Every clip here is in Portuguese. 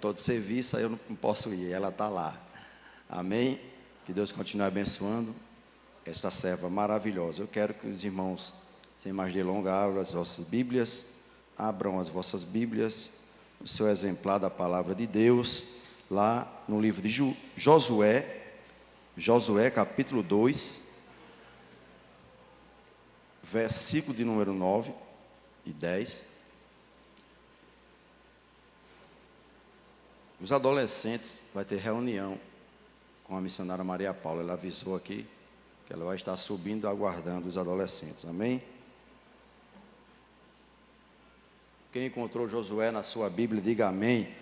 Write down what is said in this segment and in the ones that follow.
estou de serviço, aí eu não posso ir, ela está lá. Amém? Que Deus continue abençoando esta serva maravilhosa. Eu quero que os irmãos, sem mais delongas, abram as vossas Bíblias, o seu exemplar da palavra de Deus, lá no livro de Josué capítulo 2, versículo de número 9 e 10. Os adolescentes vai ter reunião com a missionária Maria Paula. Ela avisou aqui que ela vai estar subindo, aguardando os adolescentes. Amém? Quem encontrou Josué na sua Bíblia, diga amém.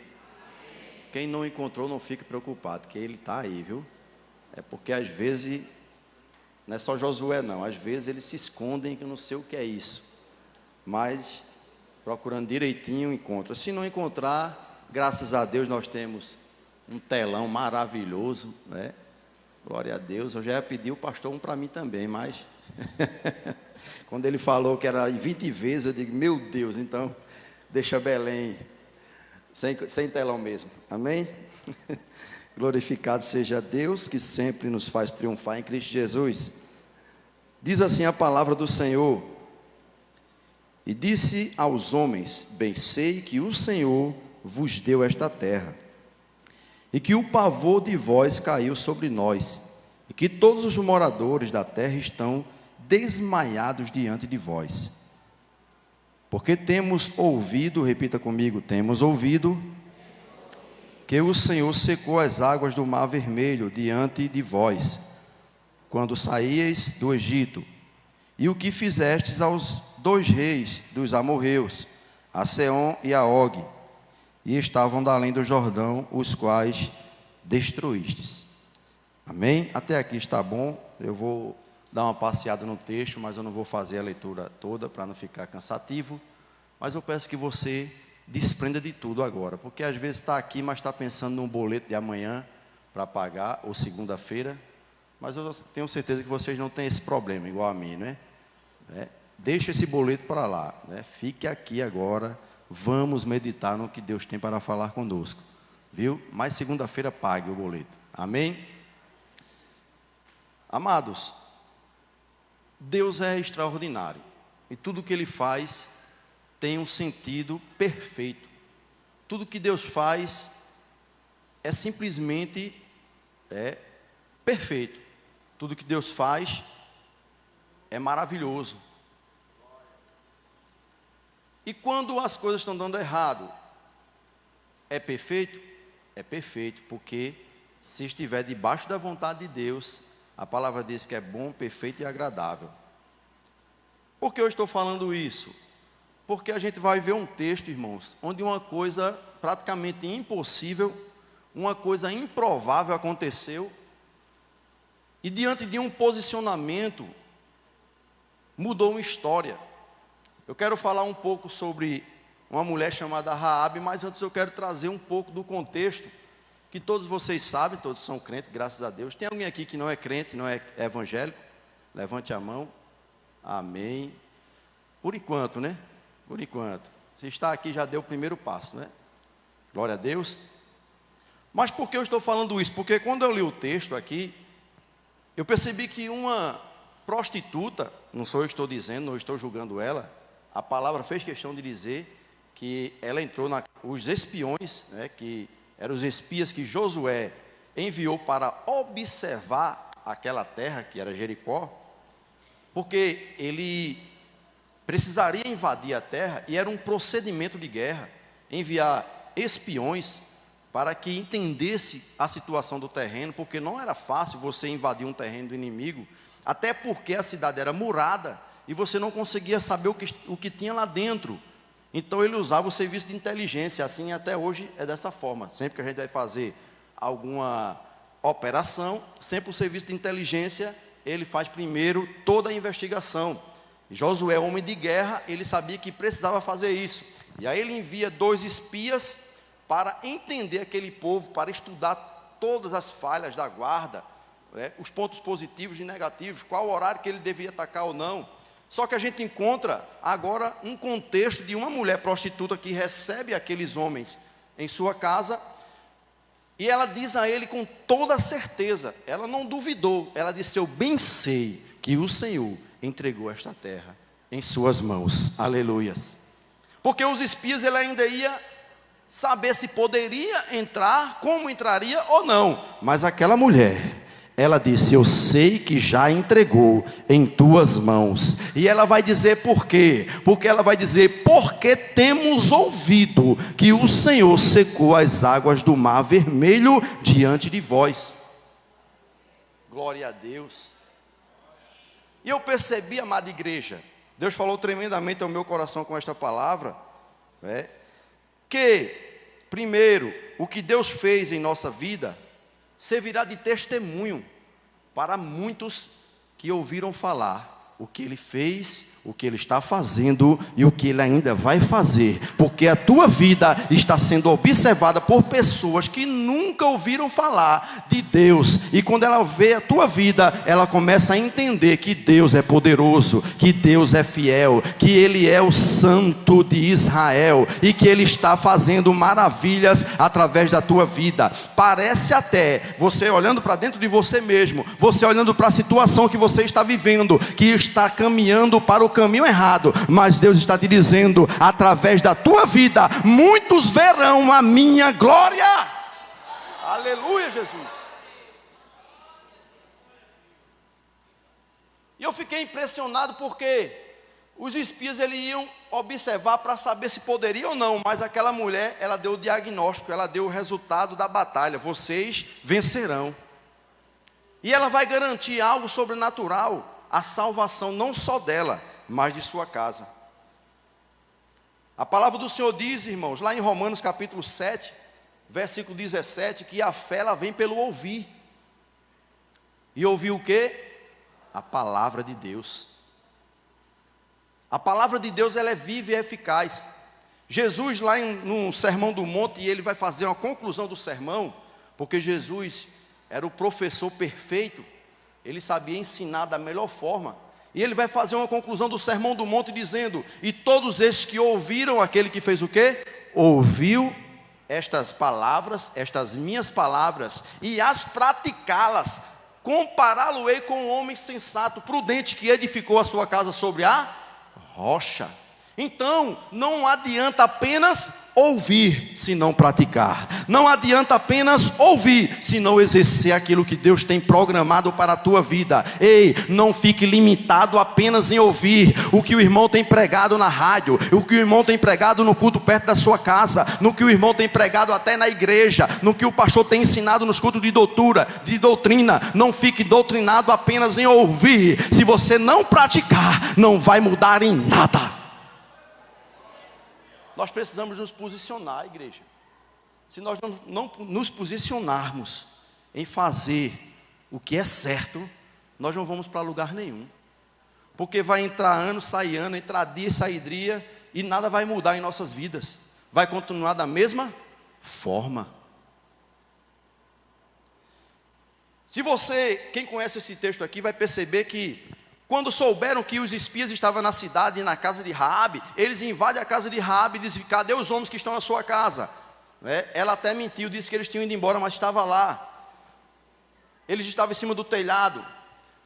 Quem não encontrou, não fique preocupado, que ele está aí, viu? É porque às vezes, não é só Josué não, às vezes eles se escondem, que eu não sei o que é isso. Mas, procurando direitinho, encontra. Se não encontrar, graças a Deus nós temos um telão maravilhoso, né? Glória a Deus. Eu já ia pedir o pastor um para mim também, mas quando ele falou que era 20 vezes, eu digo, meu Deus, então deixa Belém sem telão mesmo. Amém? Glorificado seja Deus, que sempre nos faz triunfar em Cristo Jesus. Diz assim a palavra do Senhor: e disse aos homens, bem sei que o Senhor vos deu esta terra, e que o pavor de vós caiu sobre nós, e que todos os moradores da terra estão desmaiados diante de vós. Porque temos ouvido, repita comigo, temos ouvido, que o Senhor secou as águas do Mar Vermelho diante de vós, quando saíeis do Egito, e o que fizestes aos 2 reis dos amorreus, a Seom e a Og, e estavam da além do Jordão, os quais destruístes. Amém? Até aqui está bom. Eu vou dar uma passeada no texto, mas eu não vou fazer a leitura toda para não ficar cansativo. Mas eu peço que você desprenda de tudo agora, porque às vezes está aqui, mas está pensando num boleto de amanhã para pagar, ou segunda-feira. Mas eu tenho certeza que vocês não têm esse problema, igual a mim, né? Deixa esse boleto para lá, né? Fique aqui agora. Vamos meditar no que Deus tem para falar conosco, viu? Mas segunda-feira pague o boleto, amém? Amados, Deus é extraordinário, e tudo que Ele faz tem um sentido perfeito. Tudo que Deus faz é simplesmente perfeito. Tudo que Deus faz é maravilhoso. E quando as coisas estão dando errado, é perfeito? É perfeito, porque se estiver debaixo da vontade de Deus, a palavra diz que é bom, perfeito e agradável. Por que eu estou falando isso? Porque a gente vai ver um texto, irmãos, onde uma coisa praticamente impossível, uma coisa improvável aconteceu, e diante de um posicionamento, mudou uma história. Eu quero falar um pouco sobre uma mulher chamada Raabe, mas antes eu quero trazer um pouco do contexto, que todos vocês sabem, todos são crentes, graças a Deus. Tem alguém aqui que não é crente, não é evangélico? Levante a mão. Amém. Por enquanto, né? Por enquanto. Se está aqui, já deu o primeiro passo, né? Glória a Deus. Mas por que eu estou falando isso? Porque quando eu li o texto aqui, eu percebi que uma prostituta, não sou eu que estou dizendo, não estou julgando ela, a palavra fez questão de dizer que ela entrou os espiões, né, que eram os espias que Josué enviou para observar aquela terra, que era Jericó, porque ele precisaria invadir a terra, e era um procedimento de guerra, enviar espiões para que entendesse a situação do terreno, porque não era fácil você invadir um terreno do inimigo, até porque a cidade era murada, e você não conseguia saber o que tinha lá dentro. Então ele usava o serviço de inteligência. Assim até hoje é dessa forma. Sempre que a gente vai fazer alguma operação, sempre o serviço de inteligência, ele faz primeiro toda a investigação. Josué, homem de guerra, ele sabia que precisava fazer isso. E aí ele envia 2 espias para entender aquele povo, para estudar todas as falhas da guarda, os pontos positivos e negativos, qual horário que ele devia atacar ou não. Só que a gente encontra agora um contexto de uma mulher prostituta que recebe aqueles homens em sua casa. E ela diz a ele com toda certeza, ela não duvidou, ela disse: eu bem sei que o Senhor entregou esta terra em suas mãos. Aleluias. Porque os espias, ele ainda ia saber se poderia entrar, como entraria ou não. Mas aquela mulher, ela disse: eu sei que já entregou em tuas mãos. E ela vai dizer por quê? Porque ela vai dizer: porque temos ouvido que o Senhor secou as águas do mar vermelho diante de vós. Glória a Deus. E eu percebi, amada igreja, Deus falou tremendamente ao meu coração com esta palavra, que, primeiro, o que Deus fez em nossa vida servirá de testemunho para muitos que ouviram falar o que Ele fez, o que Ele está fazendo e o que Ele ainda vai fazer, porque a tua vida está sendo observada por pessoas que nunca ouviram falar de Deus, e quando ela vê a tua vida, ela começa a entender que Deus é poderoso, que Deus é fiel, que Ele é o Santo de Israel, e que Ele está fazendo maravilhas através da tua vida. Parece até, você olhando para dentro de você mesmo, você olhando para a situação que você está vivendo, que está caminhando para o caminho errado, mas Deus está te dizendo: através da tua vida, muitos verão a minha glória. Aleluia, Jesus. E eu fiquei impressionado porque os espias eles iam observar para saber se poderia ou não, mas aquela mulher, ela deu o diagnóstico, ela deu o resultado da batalha: vocês vencerão. E ela vai garantir algo sobrenatural, a salvação não só dela, mas de sua casa. A palavra do Senhor diz, irmãos, lá em Romanos capítulo 7, versículo 17, que a fé ela vem pelo ouvir. E ouvir o quê? A palavra de Deus. A palavra de Deus ela é viva e eficaz. Jesus lá no Sermão do Monte, e ele vai fazer uma conclusão do sermão, porque Jesus era o professor perfeito, ele sabia ensinar da melhor forma, e ele vai fazer uma conclusão do Sermão do Monte dizendo: e todos esses que ouviram, aquele que fez o quê? Ouviu estas palavras, estas minhas palavras, e as praticá-las, compará-lo-ei com um homem sensato, prudente, que edificou a sua casa sobre a rocha. Então, não adianta apenas ouvir, se não praticar. Não adianta apenas ouvir, se não exercer aquilo que Deus tem programado para a tua vida. Ei, não fique limitado apenas em ouvir o que o irmão tem pregado na rádio, o que o irmão tem pregado no culto perto da sua casa, no que o irmão tem pregado até na igreja, no que o pastor tem ensinado nos cultos de doutrina. Não fique doutrinado apenas em ouvir. Se você não praticar, não vai mudar em nada. Nós precisamos nos posicionar, igreja. Se nós não nos posicionarmos em fazer o que é certo, nós não vamos para lugar nenhum. Porque vai entrar ano, sai ano, entrar dia, sai dia, e nada vai mudar em nossas vidas. Vai continuar da mesma forma. Se você, quem conhece esse texto aqui, vai perceber que quando souberam que os espias estavam na cidade e na casa de Raabe, eles invadem a casa de Raabe e dizem: cadê os homens que estão na sua casa? Ela até mentiu, disse que eles tinham ido embora, mas estava lá. Eles estavam em cima do telhado.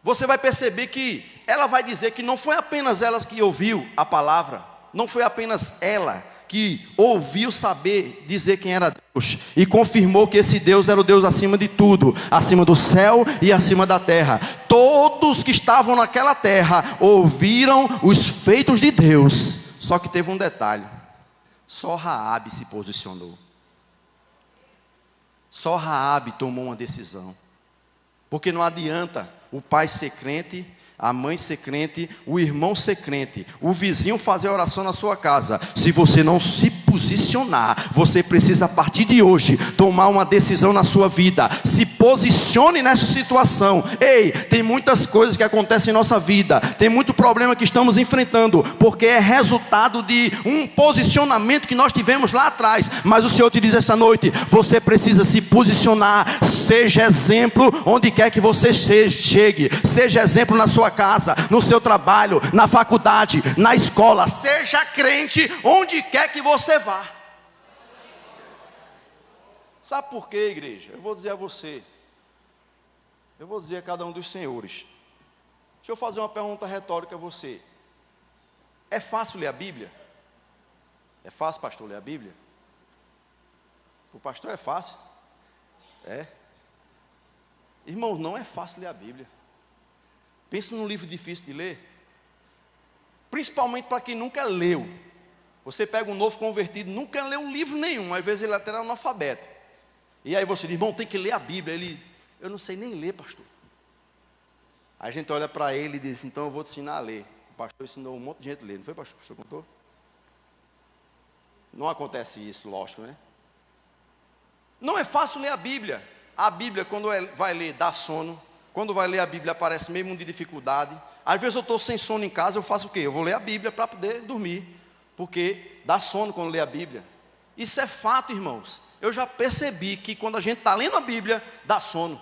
Você vai perceber que ela vai dizer que não foi apenas ela que ouviu a palavra, não foi apenas ela que ouviu saber dizer quem era Deus, e confirmou que esse Deus era o Deus acima de tudo, acima do céu e acima da terra. Todos que estavam naquela terra ouviram os feitos de Deus. Só que teve um detalhe: só Raabe se posicionou. Só Raabe tomou uma decisão. Porque não adianta o pai ser crente, a mãe ser crente, o irmão ser crente, o vizinho fazer oração na sua casa. Se você não se posicionar, você precisa a partir de hoje tomar uma decisão na sua vida. Se posicione nessa situação. Ei, tem muitas coisas que acontecem em nossa vida, tem muito problema que estamos enfrentando, porque é resultado de um posicionamento que nós tivemos lá atrás. Mas o Senhor te diz essa noite: você precisa se posicionar. Seja exemplo onde quer que você chegue. Seja exemplo na sua casa, no seu trabalho, na faculdade, na escola. Seja crente onde quer que você vá. Sabe por quê, igreja? Eu vou dizer a você. Eu vou dizer a cada um dos senhores. Deixa eu fazer uma pergunta retórica a você. É fácil ler a Bíblia? É fácil, pastor, ler a Bíblia? O pastor é fácil. É. Irmão, não é fácil ler a Bíblia. Pense num livro difícil de ler. Principalmente para quem nunca leu. Você pega um novo convertido, nunca leu um livro nenhum. Às vezes ele é até analfabeto. E aí você diz, irmão, tem que ler a Bíblia. Ele, eu não sei nem ler, pastor. Aí a gente olha para ele e diz, então eu vou te ensinar a ler. O pastor ensinou um monte de gente a ler, não foi, pastor? O pastor contou? Não acontece isso, lógico, né? Não é fácil ler a Bíblia. A Bíblia, quando vai ler, dá sono. Quando vai ler a Bíblia, aparece mesmo de dificuldade. Às vezes eu estou sem sono em casa, eu faço o quê? Eu vou ler a Bíblia para poder dormir. Porque dá sono quando lê a Bíblia. Isso é fato, irmãos. Eu já percebi que quando a gente está lendo a Bíblia, dá sono.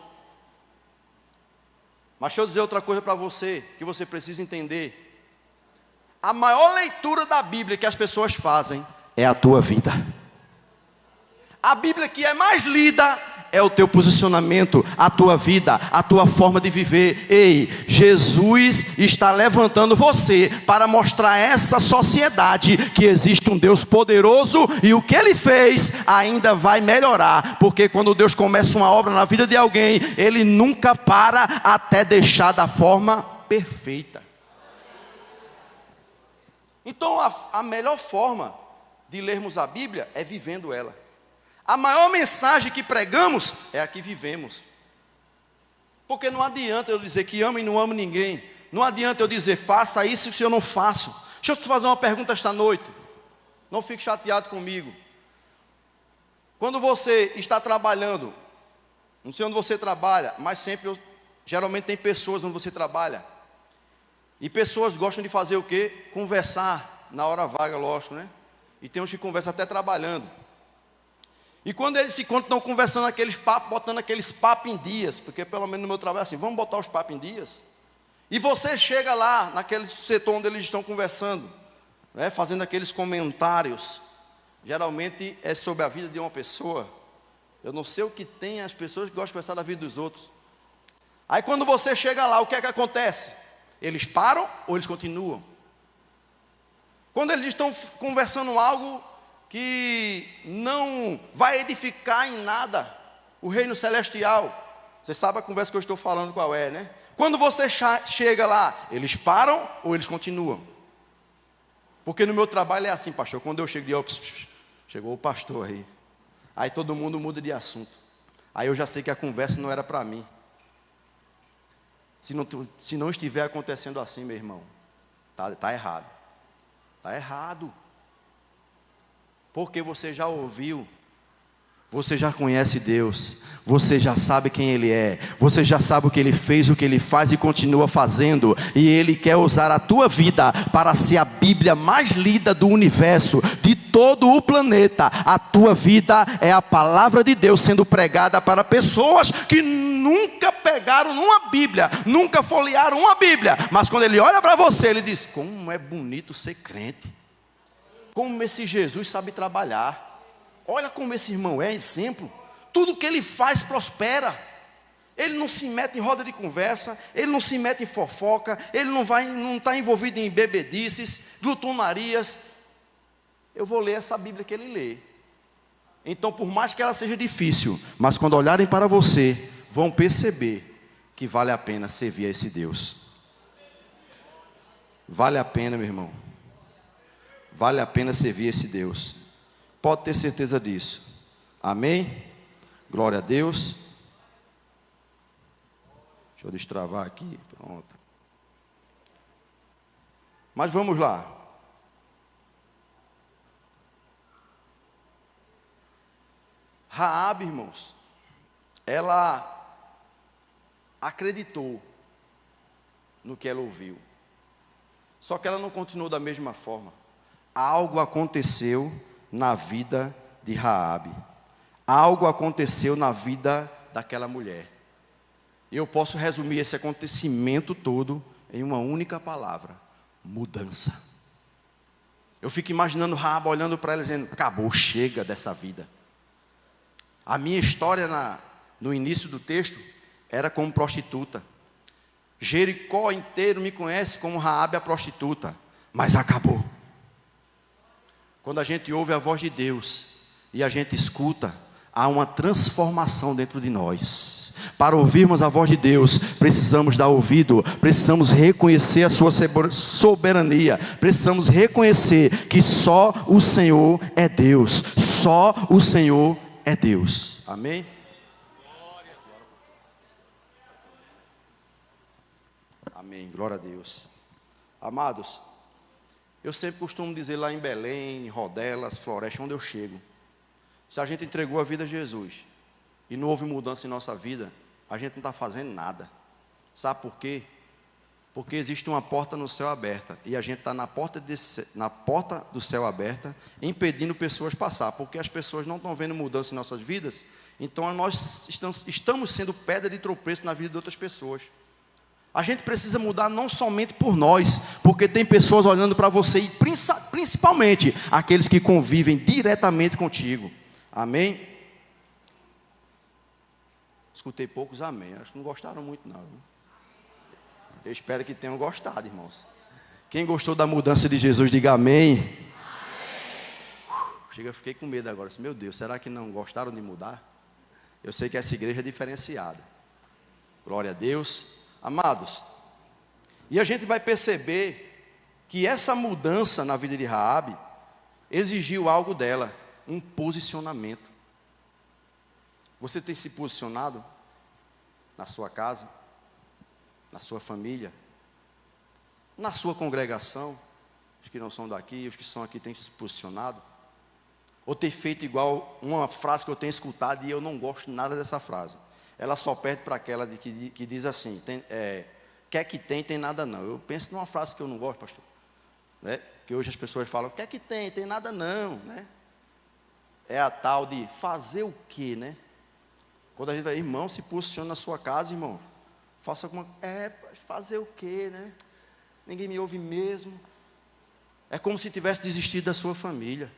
Mas deixa eu dizer outra coisa para você, que você precisa entender. A maior leitura da Bíblia que as pessoas fazem é a tua vida. A Bíblia que é mais lida é o teu posicionamento, a tua vida, a tua forma de viver. Ei, Jesus está levantando você para mostrar a essa sociedade que existe um Deus poderoso e o que Ele fez ainda vai melhorar. Porque quando Deus começa uma obra na vida de alguém, Ele nunca para até deixar da forma perfeita. Então a melhor forma de lermos a Bíblia é vivendo ela. A maior mensagem que pregamos é a que vivemos. Porque não adianta eu dizer que amo e não amo ninguém. Não adianta eu dizer faça isso se eu não faço. Deixa eu te fazer uma pergunta esta noite. Não fique chateado comigo. Quando você está trabalhando, não sei onde você trabalha, mas geralmente tem pessoas onde você trabalha. E pessoas gostam de fazer o quê? Conversar na hora vaga, lógico, né? E tem uns que conversam até trabalhando. E quando eles se encontram, estão conversando aqueles papos, botando aqueles papos em dias, porque pelo menos no meu trabalho é assim, vamos botar os papos em dias. E você chega lá, naquele setor onde eles estão conversando, né, fazendo aqueles comentários, geralmente é sobre a vida de uma pessoa. Eu não sei o que tem as pessoas que gostam de conversar da vida dos outros. Aí quando você chega lá, o que é que acontece? Eles param ou eles continuam? Quando eles estão conversando algo que não vai edificar em nada o reino celestial. Você sabe a conversa que eu estou falando qual é, né? Quando você chega lá, eles param ou eles continuam? Porque no meu trabalho é assim, pastor. Quando eu chego, chegou o pastor aí. Aí todo mundo muda de assunto. Aí eu já sei que a conversa não era para mim. Se não estiver acontecendo assim, meu irmão, tá errado. Está errado. Porque você já ouviu, você já conhece Deus, você já sabe quem Ele é, você já sabe o que Ele fez, o que Ele faz e continua fazendo, e Ele quer usar a tua vida para ser a Bíblia mais lida do universo, de todo o planeta. A tua vida é a palavra de Deus sendo pregada para pessoas que nunca pegaram numa Bíblia, nunca folhearam uma Bíblia, mas quando Ele olha para você, Ele diz, como é bonito ser crente. Como esse Jesus sabe trabalhar. Olha como esse irmão é exemplo. Tudo que ele faz prospera. Ele não se mete em roda de conversa. Ele não se mete em fofoca. Ele não está envolvido em bebedices, glutonarias. Eu vou ler essa Bíblia que ele lê. Então, por mais que ela seja difícil, mas quando olharem para você, vão perceber que vale a pena servir a esse Deus. Vale a pena, meu irmão. Vale a pena servir esse Deus. Pode ter certeza disso. Amém? Glória a Deus. Deixa eu destravar aqui. Pronto. Mas vamos lá. Raabe, irmãos, ela acreditou no que ela ouviu. Só que ela não continuou da mesma forma. Algo aconteceu na vida de Raabe. Algo aconteceu na vida daquela mulher. Eu posso resumir esse acontecimento todo em uma única palavra: mudança. Eu fico imaginando Raabe olhando para ela dizendo, acabou, chega dessa vida. A minha história no início do texto era como prostituta. Jericó inteiro me conhece como Raabe a prostituta, mas acabou. Quando a gente ouve a voz de Deus e a gente escuta, há uma transformação dentro de nós. Para ouvirmos a voz de Deus, precisamos dar ouvido, precisamos reconhecer a sua soberania, precisamos reconhecer que só o Senhor é Deus, só o Senhor é Deus. Amém? Amém, glória a Deus. Amados, eu sempre costumo dizer lá em Belém, Rodelas, Floresta, onde eu chego, se a gente entregou a vida a Jesus e não houve mudança em nossa vida, a gente não está fazendo nada. Sabe por quê? Porque existe uma porta no céu aberta, e a gente está na porta do céu aberta, impedindo pessoas passar, porque as pessoas não estão vendo mudança em nossas vidas, então nós estamos sendo pedra de tropeço na vida de outras pessoas. A gente precisa mudar não somente por nós, porque tem pessoas olhando para você, e principalmente aqueles que convivem diretamente contigo. Amém? Escutei poucos amém, acho que não gostaram muito não. Eu espero que tenham gostado, irmãos. Quem gostou da mudança de Jesus, diga amém. Chega, eu fiquei com medo agora. Meu Deus, será que não gostaram de mudar? Eu sei que essa igreja é diferenciada. Glória a Deus. Amados, e a gente vai perceber que essa mudança na vida de Raabe exigiu algo dela, um posicionamento. Você tem se posicionado na sua casa, na sua família, na sua congregação? Os que não são daqui, os que são aqui têm se posicionado? Ou tem feito igual uma frase que eu tenho escutado e eu não gosto nada dessa frase? Ela só perde para aquela que diz assim, quer que tem nada não. Eu penso numa frase que eu não gosto, pastor, né? Que hoje as pessoas falam, quer que tem nada não, né? É a tal de fazer o quê, né? Quando a gente vai, irmão, se posiciona na sua casa, irmão, faça alguma, fazer o quê, né? Ninguém me ouve mesmo. É como se tivesse desistido da sua família.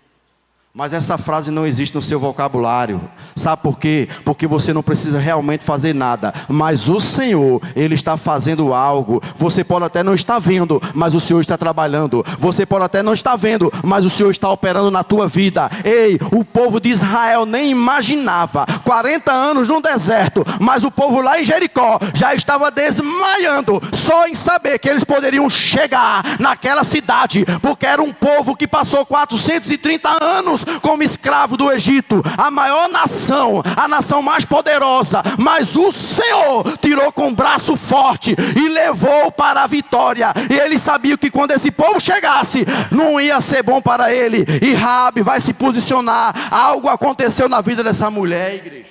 Mas essa frase não existe no seu vocabulário. Sabe por quê? Porque você não precisa realmente fazer nada, mas o Senhor, Ele está fazendo algo. Você pode até não estar vendo, mas o Senhor está trabalhando. Você pode até não estar vendo, mas o Senhor está operando na tua vida. Ei, o povo de Israel nem imaginava, 40 anos no deserto, mas o povo lá em Jericó já estava desmaiando, só em saber que eles poderiam chegar naquela cidade, porque era um povo que passou 430 anos como escravo do Egito, a maior nação, a nação mais poderosa, mas o Senhor tirou com o braço forte e levou para a vitória. E ele sabia que quando esse povo chegasse, não ia ser bom para ele. E Raabe vai se posicionar. Algo aconteceu na vida dessa mulher, igreja,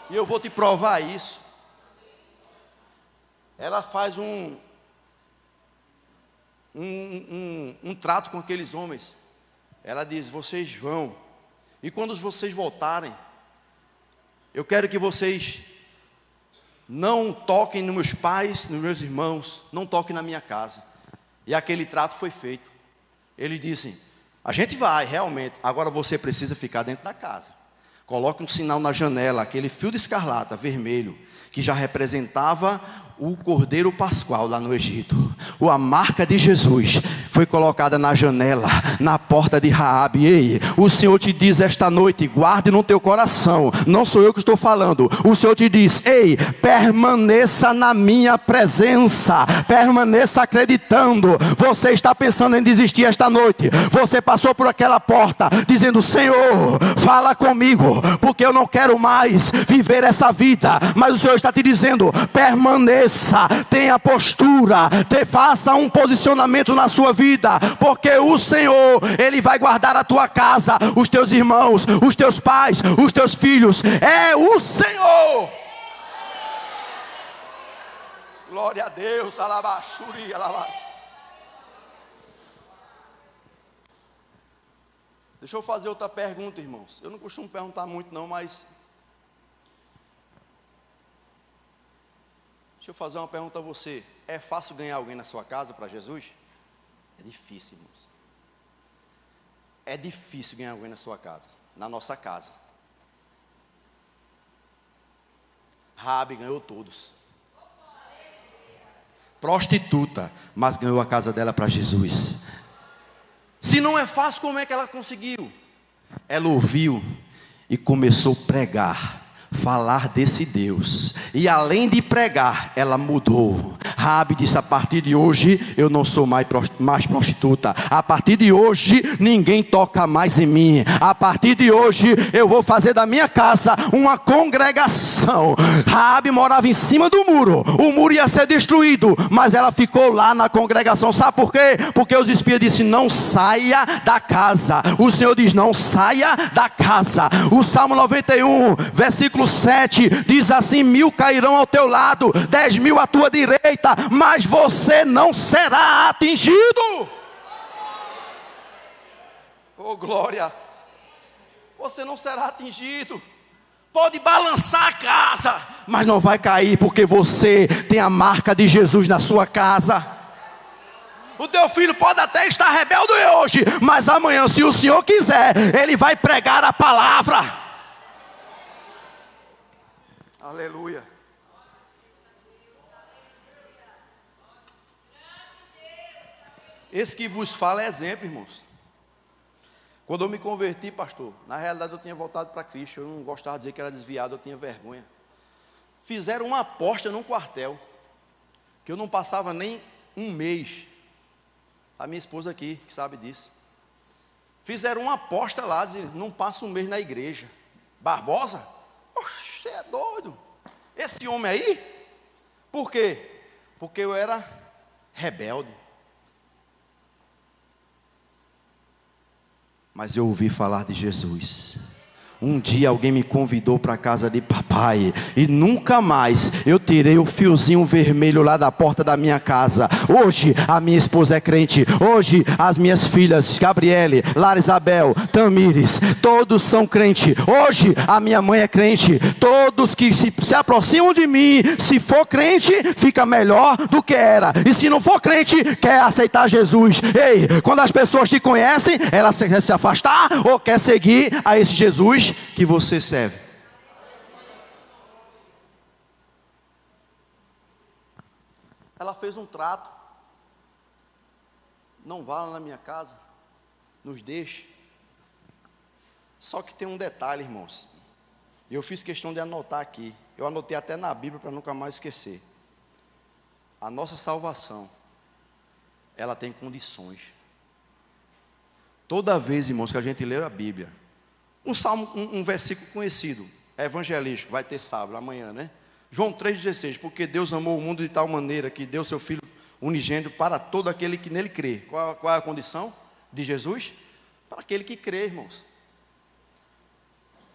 e eu vou te provar isso. Ela faz um trato com aqueles homens. Ela diz, vocês vão, e quando vocês voltarem, eu quero que vocês não toquem nos meus pais, nos meus irmãos, não toquem na minha casa. E aquele trato foi feito. Ele disse, a gente vai realmente, agora você precisa ficar dentro da casa. Coloque um sinal na janela, aquele fio de escarlata vermelho, que já representava o Cordeiro Pascual lá no Egito. A marca de Jesus foi colocada na janela, na porta de Raabe. Ei, o Senhor te diz esta noite, guarde no teu coração, não sou eu que estou falando, o Senhor te diz, ei, permaneça na minha presença, permaneça acreditando. Você está pensando em desistir esta noite, você passou por aquela porta, dizendo, Senhor, fala comigo, porque eu não quero mais viver essa vida, mas o Senhor está te dizendo, permaneça, tenha postura, faça um posicionamento na sua vida, porque o Senhor, Ele vai guardar a tua casa, os teus irmãos, os teus pais, os teus filhos, é o Senhor. Glória a Deus. Alabaxuri, alabás. Deixa eu fazer outra pergunta, irmãos. Eu não costumo perguntar muito não, mas deixa eu fazer uma pergunta a você. É fácil ganhar alguém na sua casa para Jesus? É difícil, irmãos. É difícil ganhar alguém na sua casa, na nossa casa. Raabe ganhou todos. Prostituta, mas ganhou a casa dela para Jesus. Se não é fácil, como é que ela conseguiu? Ela ouviu e começou a pregar, falar desse Deus. E além de pregar, ela mudou. Raabe disse: a partir de hoje eu não sou mais prostituta. A partir de hoje ninguém toca mais em mim. A partir de hoje eu vou fazer da minha casa uma congregação. Raabe morava em cima do muro. O muro ia ser destruído, mas ela ficou lá na congregação. Sabe por quê? Porque os espias disseram: não saia da casa. O Senhor diz: não saia da casa. O Salmo 91, versículo 7 diz assim: 1000 cairão ao teu lado, 10.000 à tua direita, mas você não será atingido. Oh glória! Você não será atingido. Pode balançar a casa, mas não vai cair, porque você tem a marca de Jesus na sua casa. O teu filho pode até estar rebelde hoje, mas amanhã, se o Senhor quiser, ele vai pregar a palavra. Aleluia. Esse que vos fala é exemplo, irmãos. Quando eu me converti, pastor, na realidade eu tinha voltado para Cristo. Eu não gostava de dizer que era desviado, eu tinha vergonha. Fizeram uma aposta num quartel, que eu não passava nem um mês. A minha esposa aqui, que sabe disso. Fizeram uma aposta lá, dizendo: não passa um mês na igreja. Barbosa? Oxe, você é doido. Esse homem aí? Por quê? Porque eu era rebelde. Mas eu ouvi falar de Jesus. Um dia alguém me convidou para a casa de papai, e nunca mais eu tirei o fiozinho vermelho lá da porta da minha casa. Hoje a minha esposa é crente. Hoje as minhas filhas, Gabriele, Lara Isabel, Tamires, todos são crentes. Hoje a minha mãe é crente. Todos que se aproximam de mim, se for crente, fica melhor do que era. E se não for crente, quer aceitar Jesus. Ei, quando as pessoas te conhecem, elas querem se afastar ou quer seguir a esse Jesus que você serve. Ela fez um trato: não vá lá na minha casa, nos deixe. Só que tem um detalhe, irmãos, e eu fiz questão de anotar aqui. Eu anotei até na Bíblia para nunca mais esquecer. A nossa salvação, ela tem condições. Toda vez, irmãos, que a gente lê a Bíblia, um versículo conhecido, evangelístico, vai ter sábado, amanhã, né? João 3,16, porque Deus amou o mundo de tal maneira que deu seu Filho unigênito para todo aquele que nele crê. Qual é a condição de Jesus? Para aquele que crê, irmãos.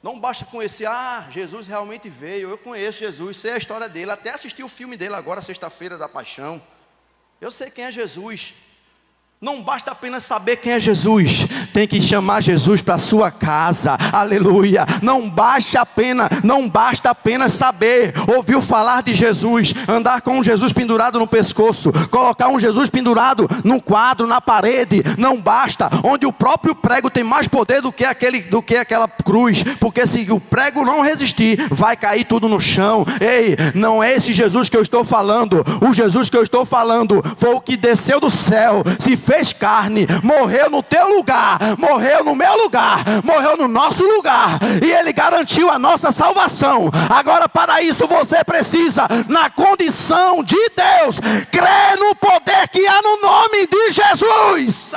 Não basta conhecer: Jesus realmente veio, eu conheço Jesus, sei a história dele, até assisti o filme dele agora, sexta-feira da Paixão. Eu sei quem é Jesus. Não basta apenas saber quem é Jesus, tem que chamar Jesus para a sua casa. Aleluia. Não basta apenas saber, ouvir falar de Jesus, andar com um Jesus pendurado no pescoço, colocar um Jesus pendurado num quadro, na parede. Não basta, onde o próprio prego tem mais poder do que aquela cruz, porque se o prego não resistir, vai cair tudo no chão. Ei, não é esse Jesus que eu estou falando. O Jesus que eu estou falando foi o que desceu do céu, se fez carne, morreu no teu lugar, morreu no meu lugar, morreu no nosso lugar, e Ele garantiu a nossa salvação. Agora, para isso você precisa, na condição de Deus, crer no poder que há no nome de Jesus.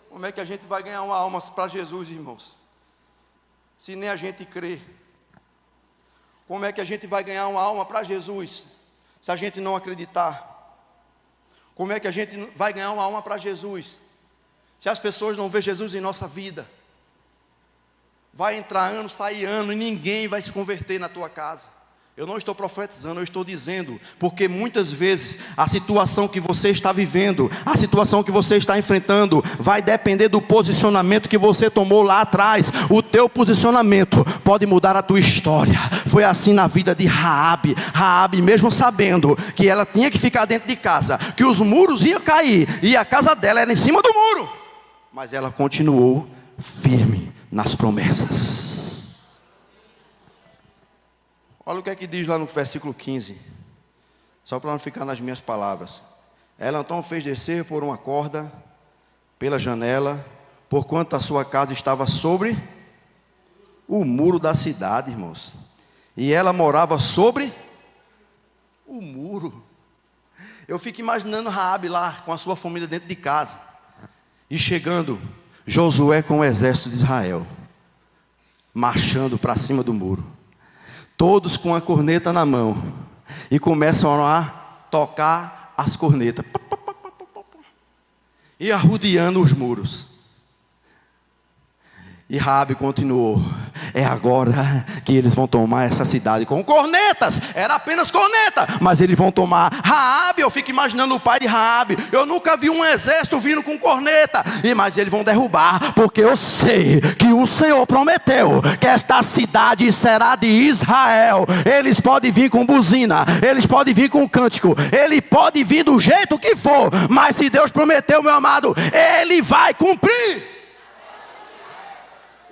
Como é que a gente vai ganhar uma alma para Jesus, irmãos, se nem a gente crê? Como é que a gente vai ganhar uma alma para Jesus, se a gente não acreditar? Como é que a gente vai ganhar uma alma para Jesus, se as pessoas não verem Jesus em nossa vida? Vai entrar ano, sair ano, e ninguém vai se converter na tua casa. Eu não estou profetizando, eu estou dizendo, porque muitas vezes a situação que você está vivendo, a situação que você está enfrentando, vai depender do posicionamento que você tomou lá atrás. O teu posicionamento pode mudar a tua história. Foi assim na vida de Raabe. Raabe, mesmo sabendo que ela tinha que ficar dentro de casa, que os muros iam cair, e a casa dela era em cima do muro, mas ela continuou firme nas promessas. Olha o que é que diz lá no versículo 15. Só para não ficar nas minhas palavras. Ela então fez descer por uma corda pela janela, porquanto a sua casa estava sobre o muro da cidade, irmãos. E ela morava sobre o muro. Eu fico imaginando Raabe lá com a sua família dentro de casa. E chegando Josué com o exército de Israel, marchando para cima do muro. Todos com a corneta na mão, e começam a tocar as cornetas, e arrodeando os muros. E Raabe continuou: é agora que eles vão tomar essa cidade com cornetas. Era apenas corneta, mas eles vão tomar. Raabe, eu fico imaginando o pai de Raabe. Eu nunca vi um exército vindo com corneta, mas eles vão derrubar, porque eu sei que o Senhor prometeu que esta cidade será de Israel. Eles podem vir com buzina, eles podem vir com cântico, ele pode vir do jeito que for, mas se Deus prometeu, meu amado, Ele vai cumprir.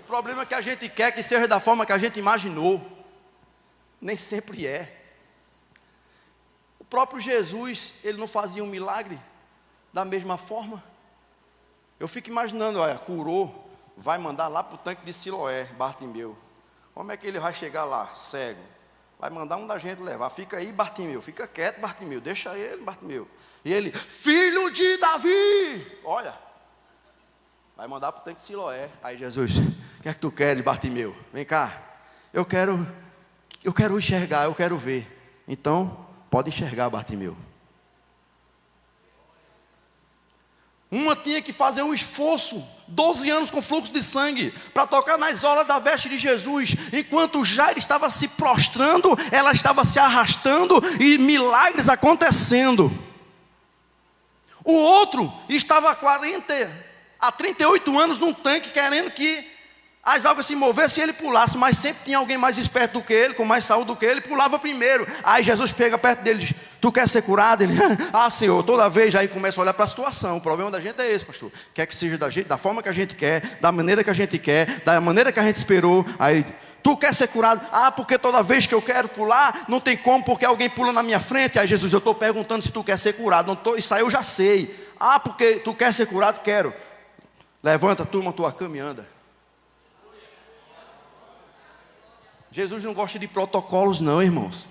O problema é que a gente quer que seja da forma que a gente imaginou. Nem sempre é. O próprio Jesus, ele não fazia um milagre da mesma forma? Eu fico imaginando, olha, curou, vai mandar lá para o tanque de Siloé, Bartimeu. Como é que ele vai chegar lá, cego? Vai mandar um da gente levar. Fica aí, Bartimeu, fica quieto, Bartimeu, deixa ele, Bartimeu. E ele, filho de Davi, olha, vai mandar para o tanque de Siloé. Aí Jesus, o que é que tu queres, Bartimeu? Vem cá, eu quero enxergar, eu quero ver. Então, pode enxergar, Bartimeu. Uma tinha que fazer um esforço, 12 anos com fluxo de sangue, para tocar nas orlas da veste de Jesus. Enquanto Jairo estava se prostrando, ela estava se arrastando e milagres acontecendo. O outro estava há 38 anos num tanque, querendo que as águas se movessem e ele pulasse, mas sempre tinha alguém mais esperto do que ele, com mais saúde do que ele, pulava primeiro. Aí Jesus pega perto dele e diz: tu quer ser curado? Ele, Senhor, toda vez. Aí começa a olhar para a situação. O problema da gente é esse, pastor. Quer que seja da forma que a gente quer, da maneira que a gente quer, da maneira que a gente esperou. Aí, tu quer ser curado? Porque toda vez que eu quero pular, não tem como, porque alguém pula na minha frente. Aí Jesus, eu estou perguntando se tu quer ser curado. Isso aí eu já sei. Porque tu quer ser curado? Quero. Levanta, turma, tua cama e anda. Jesus não gosta de protocolos não, irmãos.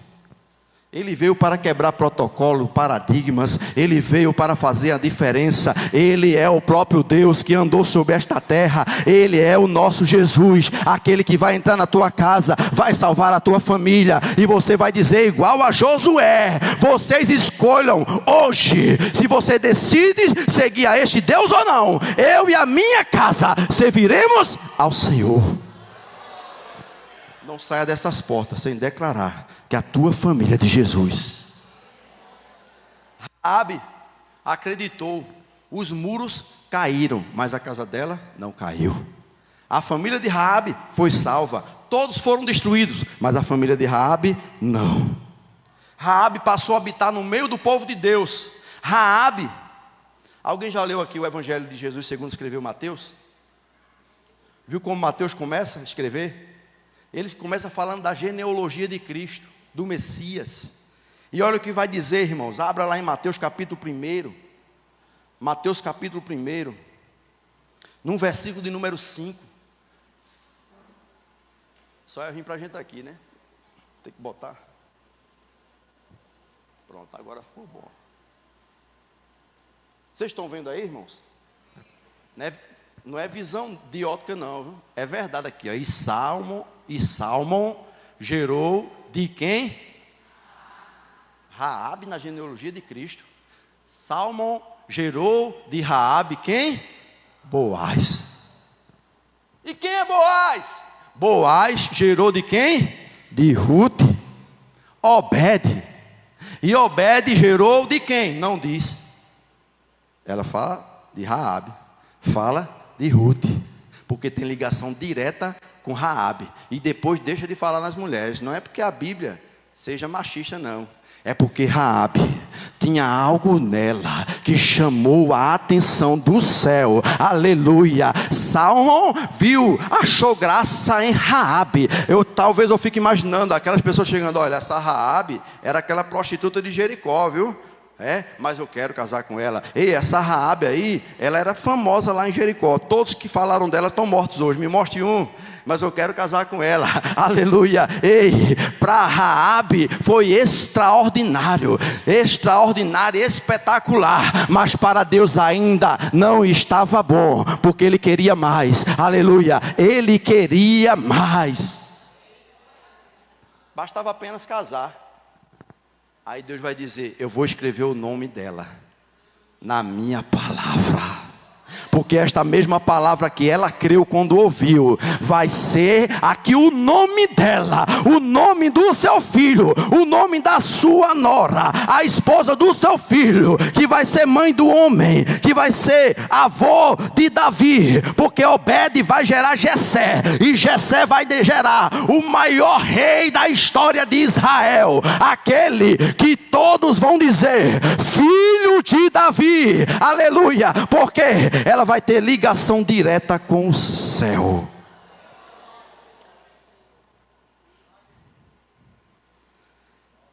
Ele veio para quebrar protocolo, paradigmas. Ele veio para fazer a diferença. Ele é o próprio Deus que andou sobre esta terra. Ele é o nosso Jesus, aquele que vai entrar na tua casa, vai salvar a tua família. E você vai dizer igual a Josué: vocês escolham hoje se você decide seguir a este Deus ou não. Eu e a minha casa serviremos ao Senhor. Não saia dessas portas sem declarar que a tua família é de Jesus. Raabe acreditou, os muros caíram, mas a casa dela não caiu. A família de Raabe foi salva, todos foram destruídos, mas a família de Raabe não. Raabe passou a habitar no meio do povo de Deus. Raabe, alguém já leu aqui o Evangelho de Jesus segundo escreveu Mateus? Viu como Mateus começa a escrever? Ele começa falando da genealogia de Cristo, do Messias. E olha o que vai dizer, irmãos. Abra lá em Mateus capítulo 1. Mateus capítulo 1, num versículo de número 5. Só eu vim para a gente aqui, né? Tem que botar. Pronto, agora ficou bom. Vocês estão vendo aí, irmãos? Não é visão de ótica não, viu? É verdade aqui, ó. E Salmão gerou de quem? Raabe, na genealogia de Cristo. Salmão gerou de Raabe quem? Boaz. E quem é Boaz? Boaz gerou de quem? De Ruth. Obed. E Obed gerou de quem? Não diz. Ela fala de Raabe, fala de Ruth, porque tem ligação direta com Raabe. E depois deixa de falar nas mulheres. Não é porque a Bíblia seja machista, não. É porque Raabe tinha algo nela que chamou a atenção do céu. Aleluia. Salomão viu, achou graça em Raabe. Talvez eu fique imaginando aquelas pessoas chegando, olha, essa Raabe era aquela prostituta de Jericó, viu? Mas eu quero casar com ela. Ei, essa Raabe aí, ela era famosa lá em Jericó. Todos que falaram dela estão mortos hoje. Me mostre um. Mas eu quero casar com ela. Aleluia. Ei, para Raabe foi extraordinário, espetacular. Mas para Deus ainda não estava bom, porque Ele queria mais. Aleluia. Ele queria mais. Bastava apenas casar. Aí Deus vai dizer, eu vou escrever o nome dela na minha palavra. Porque esta mesma palavra que ela creu quando ouviu, vai ser aqui o nome dela, o nome do seu filho, o nome da sua nora, a esposa do seu filho, que vai ser mãe do homem, que vai ser avô de Davi, porque Obed vai gerar Jessé, e Jessé vai gerar o maior rei da história de Israel, aquele que todos vão dizer, filho de Davi, aleluia, porque ela vai ter ligação direta com o céu.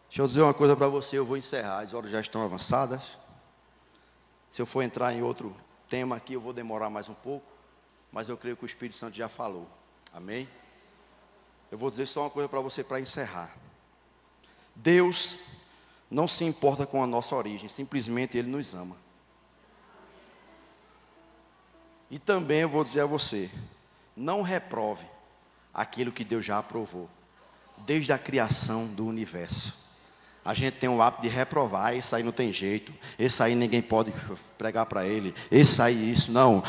Deixa eu dizer uma coisa para você, eu vou encerrar, as horas já estão avançadas. Se eu for entrar em outro tema aqui, eu vou demorar mais um pouco, mas eu creio que o Espírito Santo já falou. Amém? Eu vou dizer só uma coisa para você para encerrar. Deus não se importa com a nossa origem, simplesmente Ele nos ama. E também eu vou dizer a você, não reprove aquilo que Deus já aprovou, desde a criação do universo. A gente tem o hábito de reprovar, esse aí não tem jeito, esse aí ninguém pode pregar para ele, esse aí isso, não